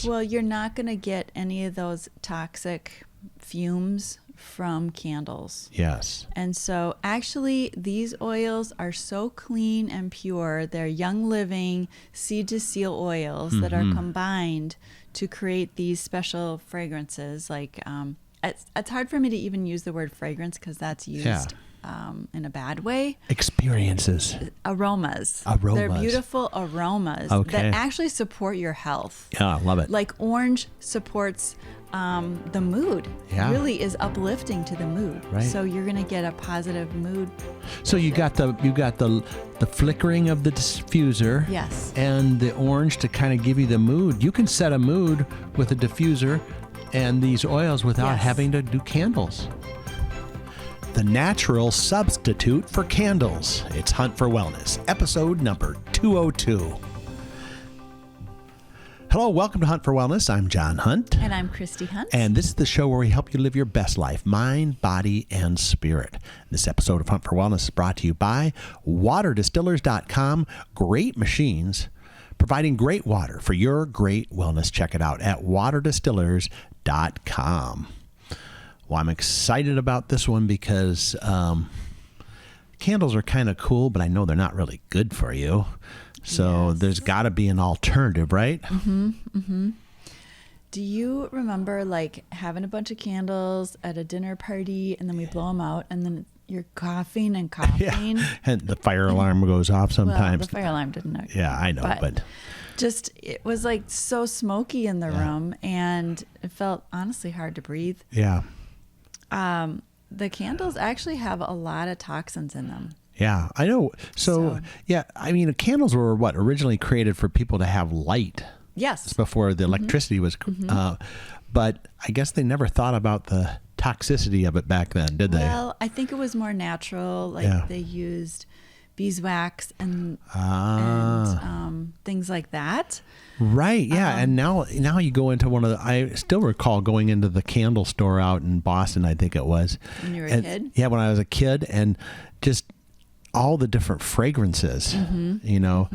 candles. Well, you're not going to get any of those toxic fumes from candles. Yes. And so actually these oils are so clean and pure. They're Young Living seed to seal oils that are combined to create these special fragrances. Like it's hard for me to even use the word fragrance because that's used in a bad way. Experiences. Aromas. Aromas. They're beautiful aromas that actually support your health. Yeah, I love it. Like orange supports the mood. Yeah. Really is uplifting to the mood. Right. So you're gonna get a positive mood. So you got the flickering of the diffuser. Yes. And the orange to kind of give you the mood. You can set a mood with a diffuser and these oils without having to do candles. The natural substitute for candles. It's Hunt for Wellness, episode number 202. Hello, welcome to Hunt for Wellness. I'm John Hunt. And I'm Christy Hunt. And this is the show where we help you live your best life, mind, body, and spirit. This episode of Hunt for Wellness is brought to you by waterdistillers.com. Great machines, providing great water for your great wellness. Check it out at waterdistillers.com. Well, I'm excited about this one because candles are kind of cool, but I know they're not really good for you. So there's got to be an alternative, right? Mm-hmm. Mm-hmm. Do you remember like having a bunch of candles at a dinner party and then we blow them out and then you're coughing and coughing? Yeah. And the fire alarm goes off sometimes. Well, the fire alarm didn't know. Yeah, I know, but just it was like so smoky in the room and it felt honestly hard to breathe. Yeah. The candles actually have a lot of toxins in them. Yeah, I know. So, yeah, I mean, candles were originally created for people to have light. Yes. Before the electricity was, but I guess they never thought about the toxicity of it back then, did they? Well, I think it was more natural. Like they used beeswax and things like that. Right. Yeah. And now you go into one of the, I still recall going into the candle store out in Boston, I think it was. When you were a kid? Yeah, when I was a kid, and just all the different fragrances, you know,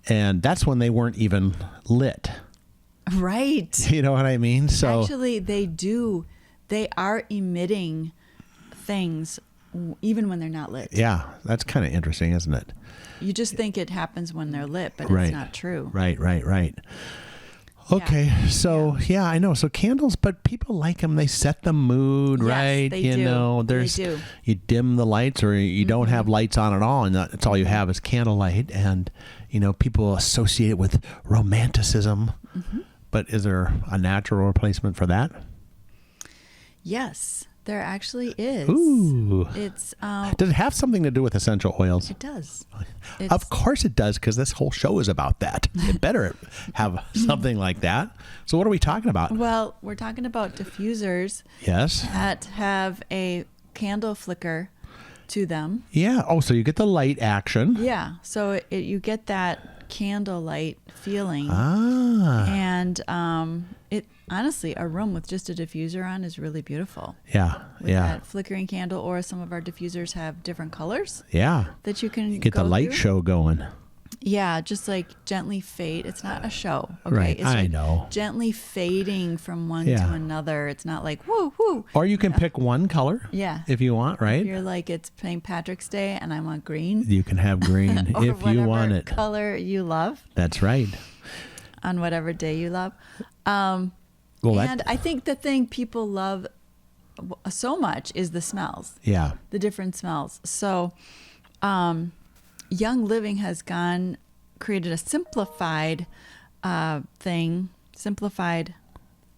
and that's when they weren't even lit. Right. You know what I mean? So actually they are emitting things even when they're not lit. Yeah, that's kind of interesting, isn't it? You just think it happens when they're lit, but right. It's not true. Right. Okay, so yeah, I know. So candles, but people like them. They set the mood, yes, right? They you do. know, they do. You dim the lights, or you don't have lights on at all, and that's all you have is candlelight. And you know, people associate it with romanticism. But is there a natural replacement for that? Yes, there actually is. Ooh. It's does it have something to do with essential oils? It does. Of course it does, because this whole show is about that. It better have something like that. So what are we talking about? Well, we're talking about diffusers. Yes. That have a candle flicker to them. Yeah. Oh, so you get the light action. Yeah. So you get that candlelight feeling. And it honestly, a room with just a diffuser on is really beautiful. Yeah. With that flickering candle, or some of our diffusers have different colors. Yeah. That you can get the light show going. Yeah, just like gently fade. It's not a show. Okay? Right. It's I know. Gently fading from one to another. It's not like woo woo. Or you can pick one color. Yeah. If you want, right? If you're like, it's St. Patrick's Day and I want green. You can have green or if you want it. Color you love. That's right. On whatever day you love. I think the thing people love so much is the smells. Yeah. The different smells. So, Young Living has created a simplified thing. Simplified,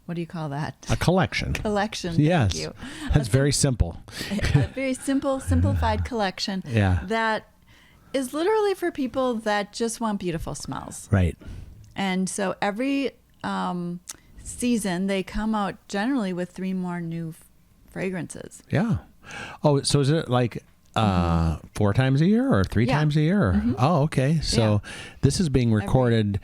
what do you call that? A collection. Collection. Yes. Thank you. That's very simple. A very simple, simplified collection. Yeah. That is literally for people that just want beautiful smells. Right. And so every season they come out generally with 3 more new fragrances. Yeah. Oh, so is it like 4 times a year or 3 times a year? Oh, okay. So this is being recorded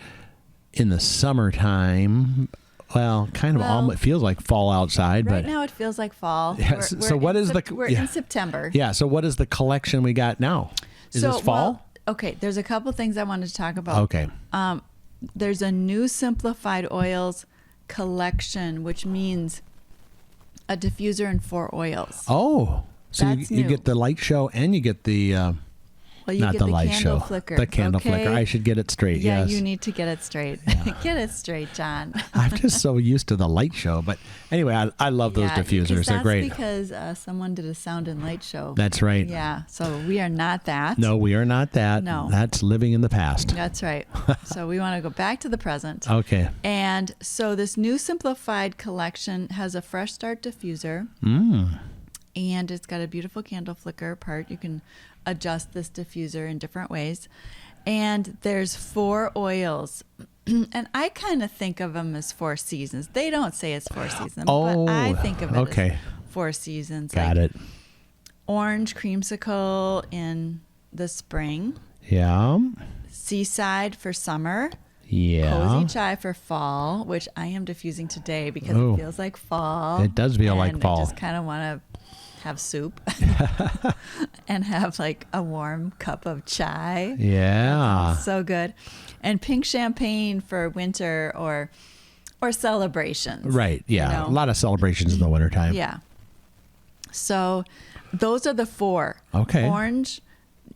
in the summertime. Well, kind of almost, it feels like fall outside. Right but now it feels like fall. Yes. We're So what is we're in September. Yeah. So what is the collection we got now? Is this fall? Well, okay. There's a couple things I wanted to talk about. Okay. There's a new simplified oils Collection, which means a diffuser and 4 oils. Oh, so you get the light show and you get the Well, you not get the the light candle show, flicker. the candle flicker. I should get it straight. Yeah, yes, you need to get it straight. Get it straight, John. I'm just so used to the light show, but anyway, I love those diffusers. They're great. Because someone did a sound and light show. That's right. Yeah, so we are not that. No, we are not that. No, that's living in the past. That's right. So we want to go back to the present. Okay. And so this new Simplified Collection has a fresh start diffuser. And it's got a beautiful candle flicker part. You can adjust this diffuser in different ways. And there's 4 oils. And I kind of think of them as 4 seasons. They don't say it's 4 seasons, but I think of it as 4 seasons. Got it. Orange creamsicle in the spring. Yeah. Seaside for summer. Yeah. Cozy chai for fall, which I am diffusing today because it feels like fall. It does feel like fall. I just kind of want to have soup and have like a warm cup of chai. Yeah. So good. And pink champagne for winter or celebrations. Right. Yeah. You know? A lot of celebrations in the wintertime. Yeah. So those are the 4. Okay. Orange,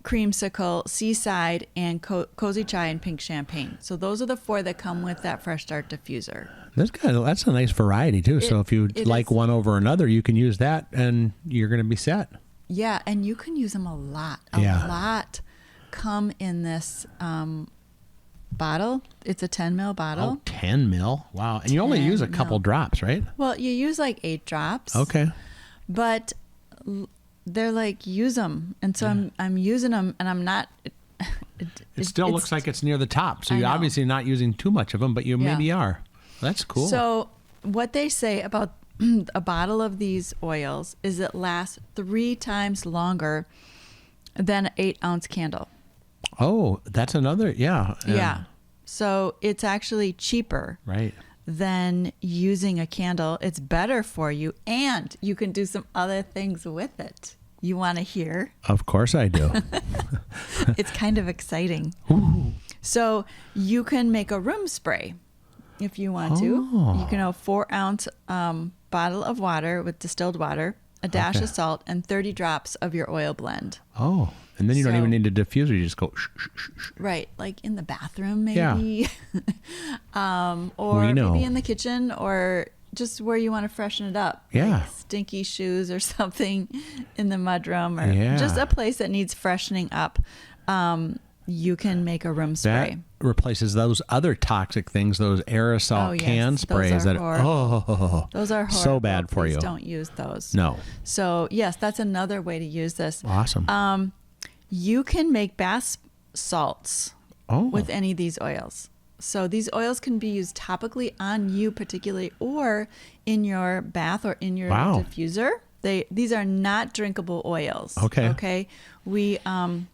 creamsicle, seaside, and cozy chai and pink champagne. So those are the 4 that come with that fresh start diffuser. That's a nice variety too. So if you like one over another, you can use that and you're going to be set. Yeah, and you can use them a lot. A lot come in this bottle. It's a 10 ml bottle. Oh, 10 ml. Wow. And you only use a couple drops, right? Well, you use like 8 drops. Okay. But they're like, use them. And so I'm using them and I'm not. It still looks like it's near the top. So you're obviously not using too much of them, but you maybe are. That's cool. So what they say about a bottle of these oils is it lasts 3 times longer than an 8-ounce candle. Oh, that's another. Yeah. Yeah. So it's actually cheaper. Right. Than using a candle. It's better for you, and you can do some other things with it. You want to hear? Of course I do. It's kind of exciting. Ooh. So you can make a room spray if you want to. You can have a 4-ounce bottle of water with distilled water, a dash of salt, and 30 drops of your oil blend. Oh, and then you don't even need a diffuser. You just go shh, shh, shh, shh. Right, like in the bathroom maybe. Or maybe in the kitchen, or just where you want to freshen it up. Yeah. Like stinky shoes or something in the mudroom, or just a place that needs freshening up. You can make a room spray. That replaces those other toxic things, those aerosol can sprays those are horrible. So bad for you. Don't use those. No. So yes, that's another way to use this. Awesome. You can make bath salts with any of these oils. So these oils can be used topically on you particularly, or in your bath or in your diffuser. These are not drinkable oils. Okay. We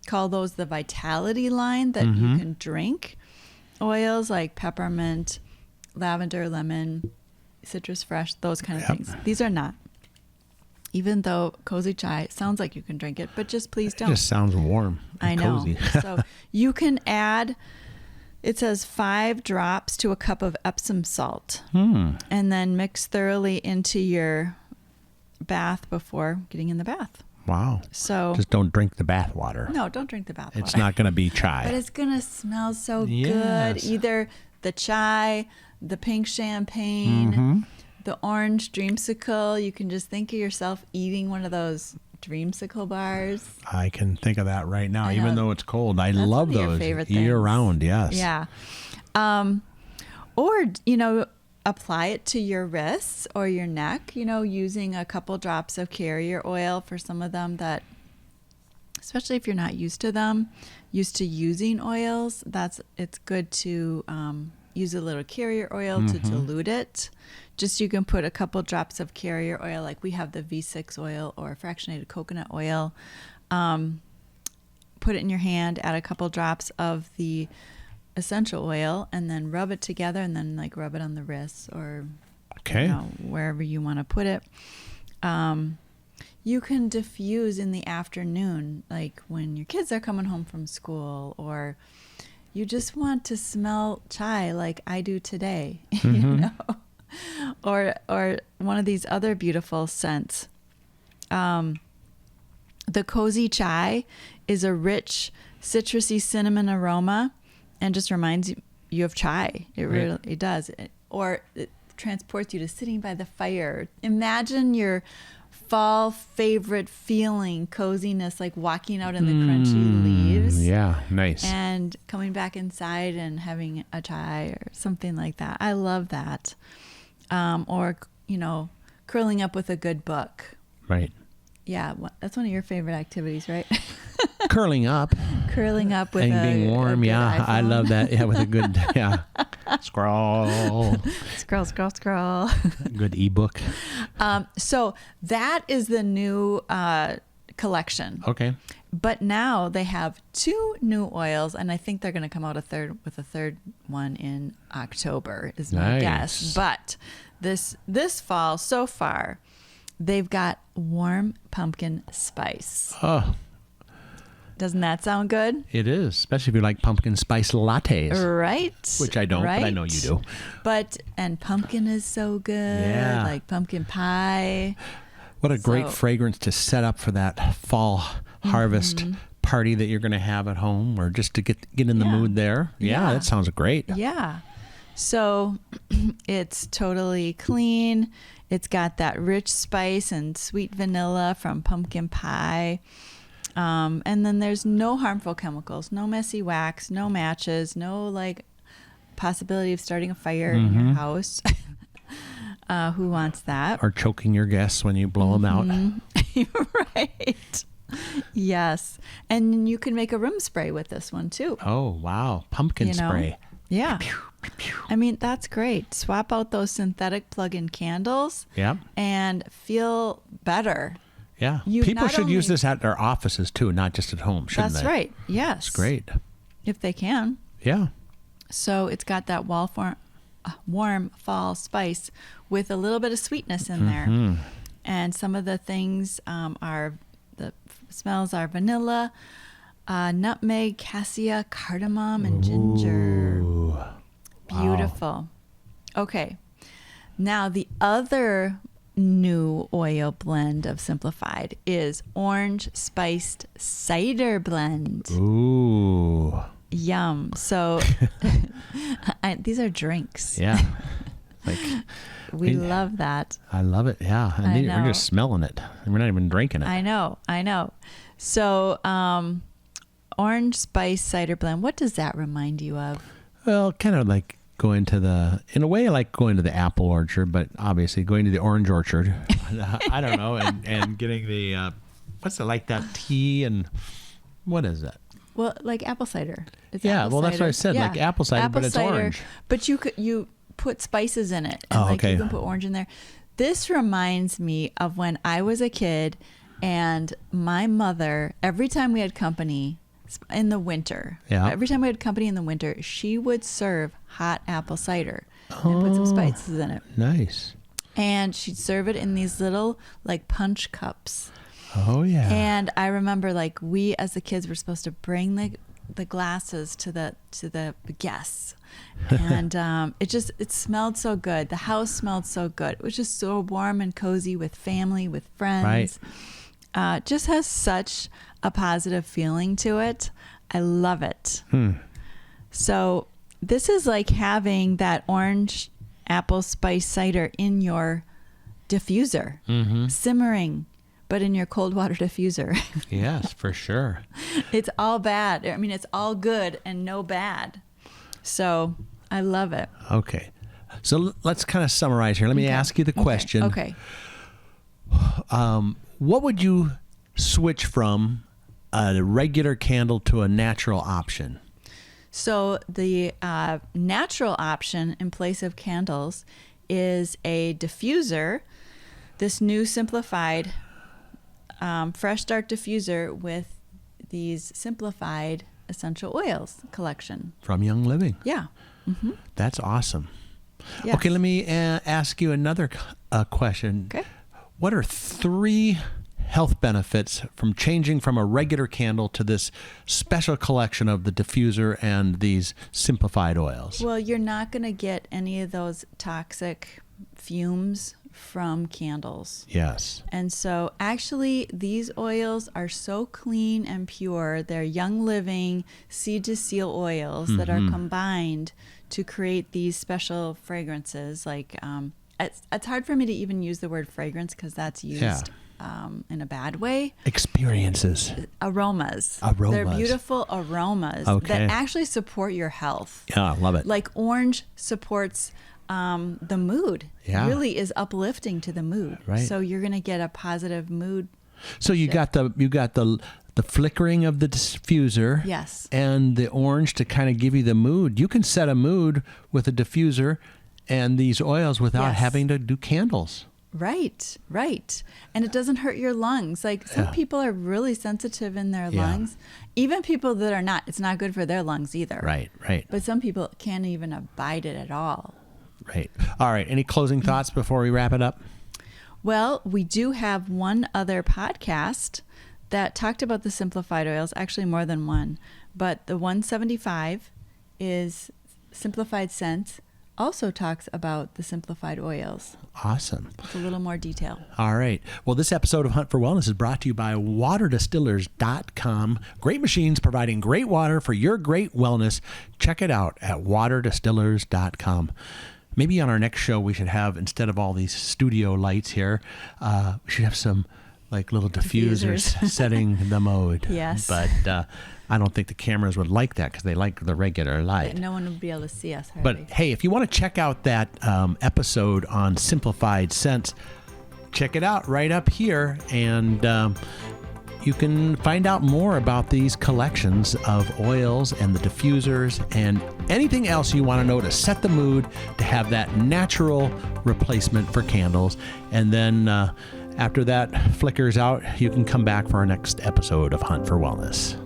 call those the Vitality line that you can drink. Oils like peppermint, lavender, lemon, citrus fresh, those kind of things. These are not. Even though cozy chai sounds like you can drink it, but just please don't. It just sounds warm and cozy. So you can add, it says 5 drops to a cup of epsom salt, and then mix thoroughly into your bath before getting in the bath. Wow. So just don't drink the bath water. No, don't drink the bath water. It's not going to be chai. But it's going to smell so good. Either the chai, the pink champagne, the orange dreamsicle. You can just think of yourself eating one of those dreamsicle bars. I can think of that right now, even though it's cold. I love those year round. Yes. Yeah. Or, apply it to your wrists or your neck, using a couple drops of carrier oil for some of them that, especially if you're not used to using oils, it's good to use a little carrier oil to dilute it. Just you can put a couple drops of carrier oil, like we have the V6 oil or fractionated coconut oil. Put it in your hand, add a couple drops of the essential oil, and then rub it together, and then rub it on the wrists or wherever you want to put it. You can diffuse in the afternoon, like when your kids are coming home from school, or you just want to smell chai like I do today. Or one of these other beautiful scents. The Cozy Chai is a rich citrusy cinnamon aroma and just reminds you of chai. It really does. Or it transports you to sitting by the fire. Imagine your fall favorite feeling, coziness, like walking out in the crunchy leaves. Yeah, nice. And coming back inside and having a chai or something like that. I love that. Or, curling up with a good book. Right. Yeah, that's one of your favorite activities, right? Curling up. Curling up with and being warm. Yeah, iPhone. I love that. Yeah, with a good, scroll. Scroll. Good ebook. So that is the new collection. Okay. But now they have 2 new oils, and I think they're going to come out with a third one in October, is my guess. But this fall, so far, they've got warm pumpkin spice. Oh, doesn't that sound good? it is, especially if you like pumpkin spice lattes. Right. Which I don't, but I know you do. And pumpkin is so good. Yeah. Like pumpkin pie. What a great fragrance to set up for that fall harvest party that you're going to have at home, or just to get in the mood there. Yeah, that sounds great. Yeah. So it's totally clean. It's got that rich spice and sweet vanilla from pumpkin pie. And then there's no harmful chemicals, no messy wax, no matches, no possibility of starting a fire in your house. Who wants that? Or choking your guests when you blow them out. Right. Yes. And you can make a room spray with this one too. Oh, wow. Pumpkin spray. Yeah. I mean, that's great. Swap out those synthetic plug-in candles. Yeah. And feel better. Yeah. People should use this at their offices too, not just at home, shouldn't they? That's right. Yes. It's great. If they can. Yeah. So it's got that warm fall spice with a little bit of sweetness in there. And some of the things the smells are vanilla, nutmeg, cassia, cardamom, and ginger. Ooh. Beautiful. Wow. Okay. Now the other new oil blend of Simplified is orange spiced cider blend. Ooh. Yum. So these are drinks. Yeah. We love that. I love it. Yeah. And we're just smelling it. We're not even drinking it. I know. So orange spice cider blend, what does that remind you of? Well, kind of like going to in a way, like going to the apple orchard, but obviously going to the orange orchard. I don't know. And getting the, what's it like, that tea, and what is that? Well, like apple cider. It's apple cider. That's what I said, like apple cider, but it's orange. But you put spices in it. And you can put orange in there. This reminds me of when I was a kid and my mother, every time we had company in the winter, she would serve hot apple cider and put some spices in it. Nice. And she'd serve it in these little punch cups. Oh, yeah. And I remember we as the kids were supposed to bring the glasses to the guests. And it smelled so good. The house smelled so good. It was just so warm and cozy with family, with friends. Right. Just has such a positive feeling to it. I love it. So this is like having that orange apple spice cider in your diffuser, simmering, but in your cold water diffuser. Yes, for sure. It's all bad. I mean, it's all good and no bad. So I love it. Okay. So let's kind of summarize here. Let me ask you the question. Okay. What would you switch from a regular candle to a natural option? So the natural option in place of candles is a diffuser, this new simplified fresh start diffuser with these simplified essential oils collection. From Young Living. Yeah. Mm-hmm. That's awesome. Yes. Okay, let me ask you another question. Okay. What are 3 health benefits from changing from a regular candle to this special collection of the diffuser and these simplified oils? Well, you're not going to get any of those toxic fumes from candles. Yes. And so actually these oils are so clean and pure. They're young living seed to seal oils that are combined to create these special fragrances. Like it's hard for me to even use the word fragrance because that's used in a bad way. Experiences. Aromas. Aromas. They're beautiful aromas that actually support your health. Yeah, I love it. Like orange supports the mood. Yeah. It really is uplifting to the mood. Right. So you're going to get a positive mood. So you got the flickering of the diffuser. Yes. And the orange to kind of give you the mood. You can set a mood with a diffuser and these oils without having to do candles. Right. And it doesn't hurt your lungs. Like some people are really sensitive in their lungs. Even people that are not, it's not good for their lungs either. Right. But some people can't even abide it at all. Right. All right. Any closing thoughts before we wrap it up? Well, we do have one other podcast that talked about the simplified oils, actually more than one. But the 175 is Simplified Scents, also talks about the simplified oils. Awesome. It's a little more detail. All right. Well, this episode of Hunt for Wellness is brought to you by waterdistillers.com. Great machines providing great water for your great wellness. Check it out at waterdistillers.com. Maybe on our next show, we should have, instead of all these studio lights here, we should have some like little diffusers setting the mode. Yes. But I don't think the cameras would like that because they like the regular light. No one would be able to see us. Hardly. But hey, if you want to check out that episode on Simplified Scents, check it out right up here. And you can find out more about these collections of oils and the diffusers and anything else you want to know to set the mood, to have that natural replacement for candles. And then after that flickers out, you can come back for our next episode of Hunt for Wellness.